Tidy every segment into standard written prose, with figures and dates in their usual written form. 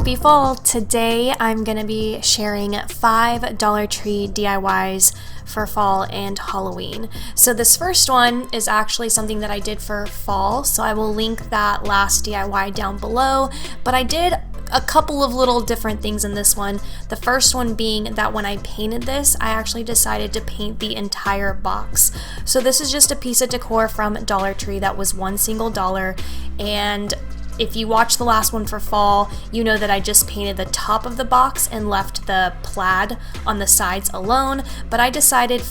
Happy fall! Today I'm going to be sharing 5 Dollar Tree DIYs for fall and Halloween. So this first one is actually something that I did for fall, so I will link that last DIY down below, but I did a couple of little different things in this one. The first one being that when I painted this, I actually decided to paint the entire box. So this is just a piece of decor from Dollar Tree that was $1 single, and if you watched the last one for fall, you know that I just painted the top of the box and left the plaid on the sides alone, but I decided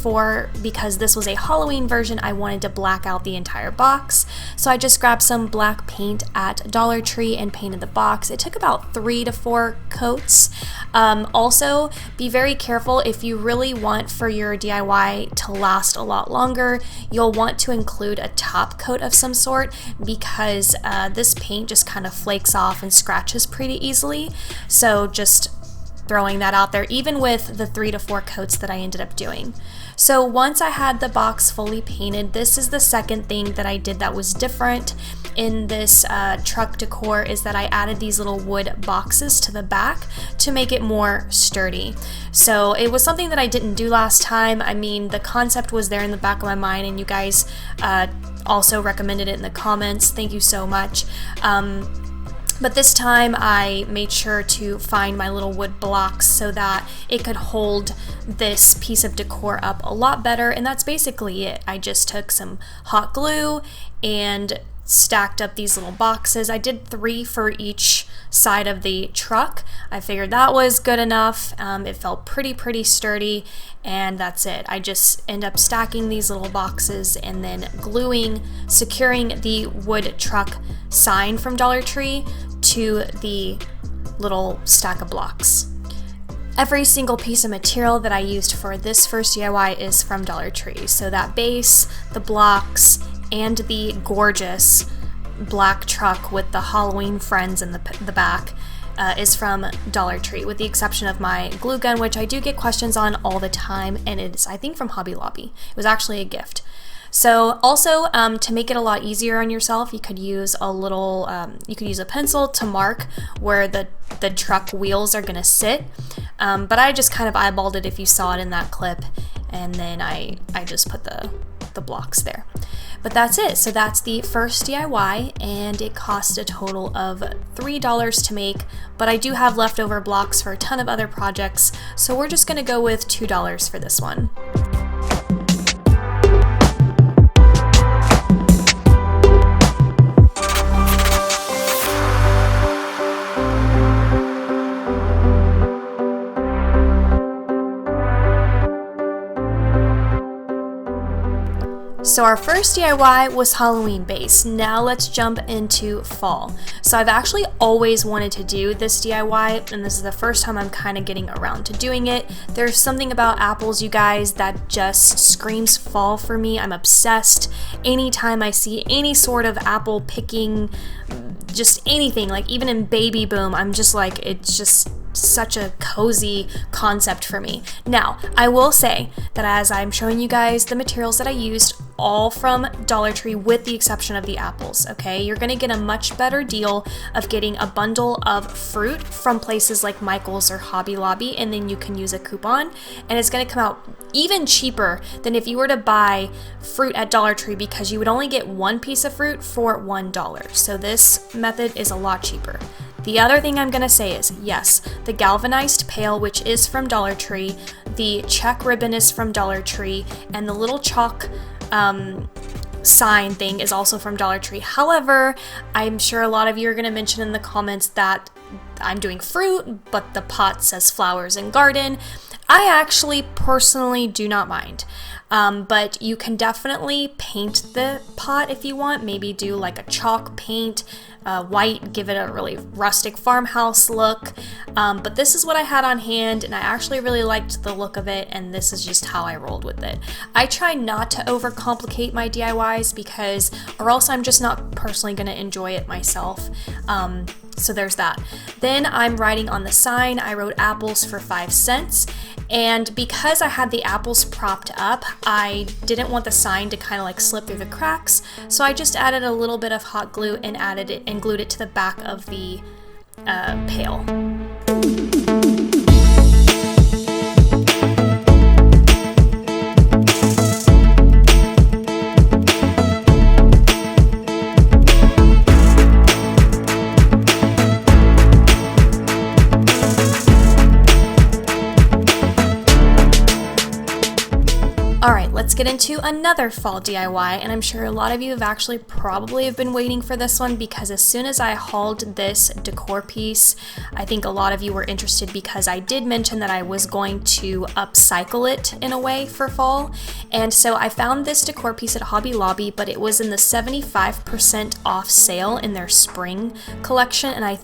because this was a Halloween version, I wanted to black out the entire box. So I just grabbed some black paint at Dollar Tree and painted the box. It took about 3 to 4 coats. Also, be very careful if you really want for your DIY to last a lot longer. You'll want to include a top coat of some sort because this paint just kind of flakes off and scratches pretty easily. So just throwing that out there, even with the 3 to 4 coats that I ended up doing. So once I had the box fully painted, this is the second thing that I did that was different in this truck decor, is that I added these little wood boxes to the back to make it more sturdy. So it was something that I didn't do last time. I mean, the concept was there in the back of my mind, and you guys also recommended it in the comments. Thank you so much. But this time I made sure to find my little wood blocks so that it could hold this piece of decor up a lot better, and that's basically it. I just took some hot glue and stacked up these little boxes. I did 3 for each side of the truck. I figured that was good enough. It felt pretty sturdy, and that's it. I just end up stacking these little boxes and then securing the wood truck sign from Dollar Tree to the little stack of blocks. Every single piece of material that I used for this first DIY is from Dollar Tree. So that base, the blocks, and the gorgeous black truck with the Halloween friends in the back is from Dollar Tree, with the exception of my glue gun, which I do get questions on all the time, and it is, I think, from Hobby Lobby. It was actually a gift. So also, to make it a lot easier on yourself, you could use a pencil to mark where the truck wheels are gonna sit. But I just kind of eyeballed it if you saw it in that clip, and then I just put the blocks there. But that's it. So that's the first DIY, and it cost a total of $3 to make, but I do have leftover blocks for a ton of other projects, so we're just gonna go with $2 for this one. So our first DIY was Halloween based. Now let's jump into fall. So I've actually always wanted to do this DIY, and this is the first time I'm kind of getting around to doing it. There's something about apples, you guys, that just screams fall for me. I'm obsessed. Anytime I see any sort of apple picking, just anything, like even in Baby Boom, I'm just like, it's just such a cozy concept for me. Now, I will say that as I'm showing you guys the materials that I used, all from Dollar Tree with the exception of the apples, okay? You're gonna get a much better deal of getting a bundle of fruit from places like Michael's or Hobby Lobby, and then you can use a coupon, and it's gonna come out even cheaper than if you were to buy fruit at Dollar Tree, because you would only get 1 piece of fruit for $1. So this method is a lot cheaper. The other thing I'm gonna say is, yes, the galvanized pail, which is from Dollar Tree, the check ribbon is from Dollar Tree, and the little chalk sign thing is also from Dollar Tree. However, I'm sure a lot of you are gonna mention in the comments that I'm doing fruit, but the pot says flowers and garden. I actually personally do not mind. But you can definitely paint the pot if you want. Maybe do like a chalk paint, white, give it a really rustic farmhouse look. But this is what I had on hand, and I actually really liked the look of it, and this is just how I rolled with it. I try not to overcomplicate my DIYs or else I'm just not personally going to enjoy it myself. So there's that. Then I'm writing on the sign, I wrote apples for 5 cents. And because I had the apples propped up, I didn't want the sign to kind of like slip through the cracks. So I just added a little bit of hot glue and glued it to the back of the pail. Alright, let's get into another fall DIY, and I'm sure a lot of you have actually probably have been waiting for this one, because as soon as I hauled this decor piece, I think a lot of you were interested because I did mention that I was going to upcycle it in a way for fall. And so I found this decor piece at Hobby Lobby, but it was in the 75% off sale in their spring collection, and I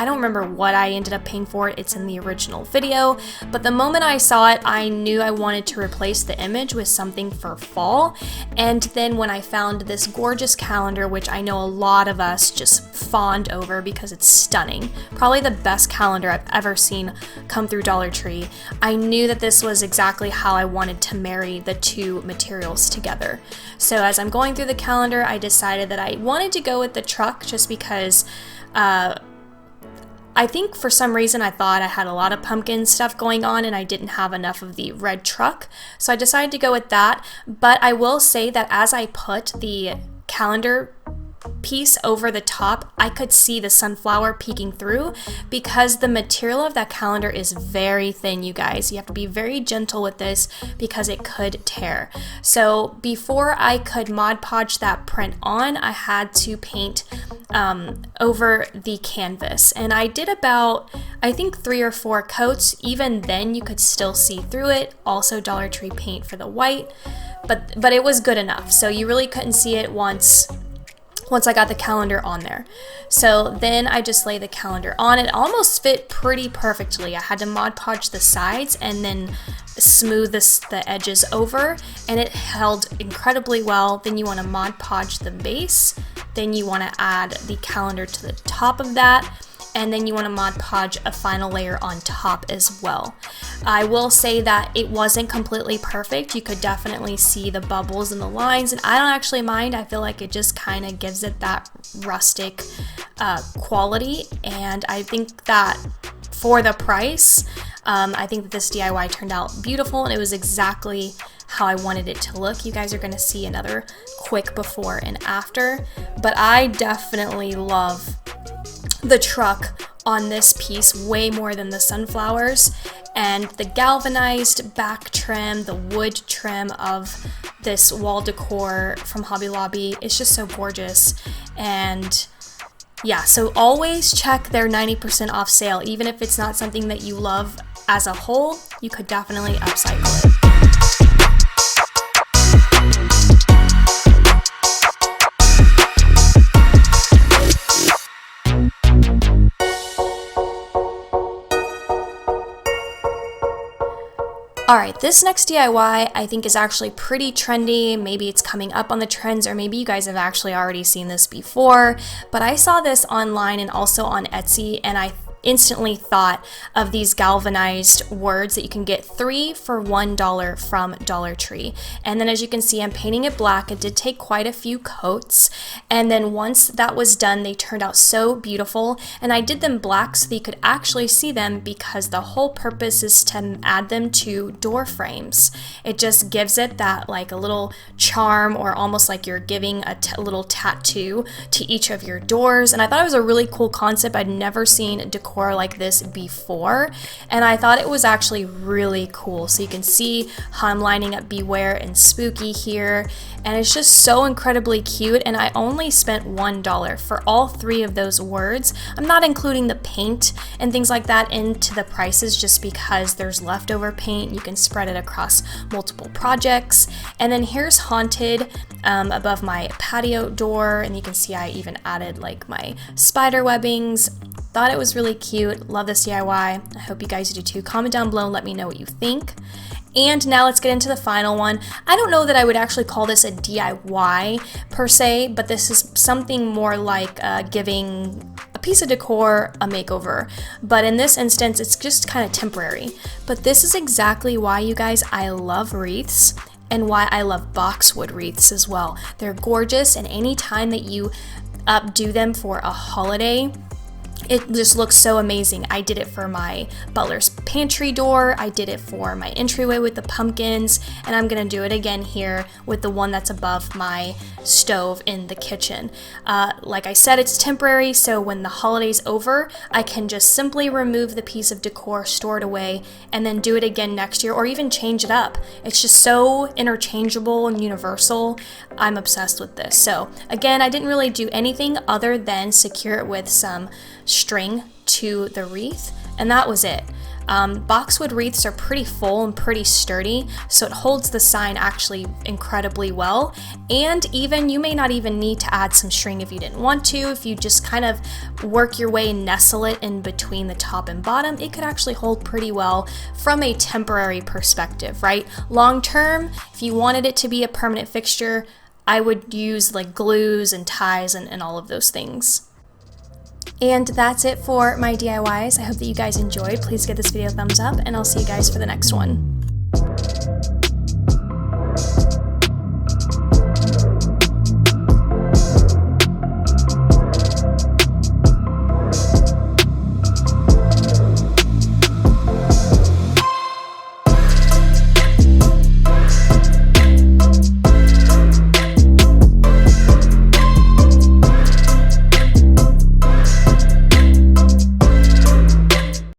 don't remember what I ended up paying for it. It's in the original video, but the moment I saw it, I knew I wanted to replace the image with something for fall. And then when I found this gorgeous calendar, which I know a lot of us just fawned over because it's stunning, probably the best calendar I've ever seen come through Dollar Tree, I knew that this was exactly how I wanted to marry the two materials together. So as I'm going through the calendar, I decided that I wanted to go with the truck just because I think for some reason I thought I had a lot of pumpkin stuff going on and I didn't have enough of the red truck. So I decided to go with that. But I will say that as I put the calendar piece over the top, I could see the sunflower peeking through because the material of that calendar is very thin, you guys. You have to be very gentle with this because it could tear. So before I could Mod Podge that print on, I had to paint over the canvas, and I did about, I think, 3 or 4 coats. Even then you could still see through it. Also Dollar Tree paint for the white, but it was good enough, so you really couldn't see it once I got the calendar on there. So then I just lay the calendar on. It almost fit pretty perfectly. I had to Mod Podge the sides and then smooth the edges over, and it held incredibly well. Then you want to Mod Podge the base. Then you want to add the calendar to the top of that, and then you want to Mod Podge a final layer on top as well. I will say that it wasn't completely perfect. You could definitely see the bubbles and the lines, and I don't actually mind. I feel like it just kind of gives it that rustic quality, and I think that for the price, I think that this DIY turned out beautiful, and it was exactly how I wanted it to look. You guys are going to see another quick before and after, but I definitely love the truck on this piece way more than the sunflowers. And the galvanized back trim, the wood trim of this wall decor from Hobby Lobby is just so gorgeous. And yeah, so always check their 90% off sale. Even if it's not something that you love as a whole, you could definitely upcycle it. Alright, this next DIY I think is actually pretty trendy. Maybe it's coming up on the trends, or maybe you guys have actually already seen this before, but I saw this online and also on Etsy, and I instantly thought of these galvanized words that you can get 3 for $1 from Dollar Tree. And then as you can see, I'm painting it black. It did take quite a few coats, and then once that was done, they turned out so beautiful. And I did them black so that you could actually see them, because the whole purpose is to add them to door frames. It just gives it that like a little charm, or almost like you're giving a little tattoo to each of your doors. And I thought it was a really cool concept. I'd never seen decor like this before, and I thought it was actually really cool. So you can see how I'm lining up Beware and Spooky here, and it's just so incredibly cute. And I only spent $1 for all 3 of those words. I'm not including the paint and things like that into the prices just because there's leftover paint. You can spread it across multiple projects. And then here's Haunted above my patio door, and you can see I even added like my spider webbings. Thought it was really cute. Love this DIY. I hope you guys do too. Comment down below and let me know what you think. And now let's get into the final one. I don't know that I would actually call this a DIY per se, but this is something more like giving a piece of decor a makeover. But in this instance, it's just kind of temporary. But this is exactly why, you guys, I love wreaths, and why I love boxwood wreaths as well. They're gorgeous, and any time that you updo them for a holiday, It just looks so amazing. I did it for my butler's pantry door, I did it for my entryway with the pumpkins, and I'm gonna do it again here with the one that's above my stove in the kitchen. Like I said, it's temporary, so when the holiday's over, I can just simply remove the piece of decor, store it away, and then do it again next year, or even change it up. It's just so interchangeable and universal. I'm obsessed with this. So again, I didn't really do anything other than secure it with some string to the wreath, and that was it. Boxwood wreaths are pretty full and pretty sturdy, so it holds the sign actually incredibly well. And even you may not even need to add some string if you didn't want to. If you just kind of work your way and nestle it in between the top and bottom, it could actually hold pretty well from a temporary perspective, right? Long term, if you wanted it to be a permanent fixture, I would use like glues and ties and all of those things. And that's it for my DIYs. I hope that you guys enjoyed. Please give this video a thumbs up, and I'll see you guys for the next one.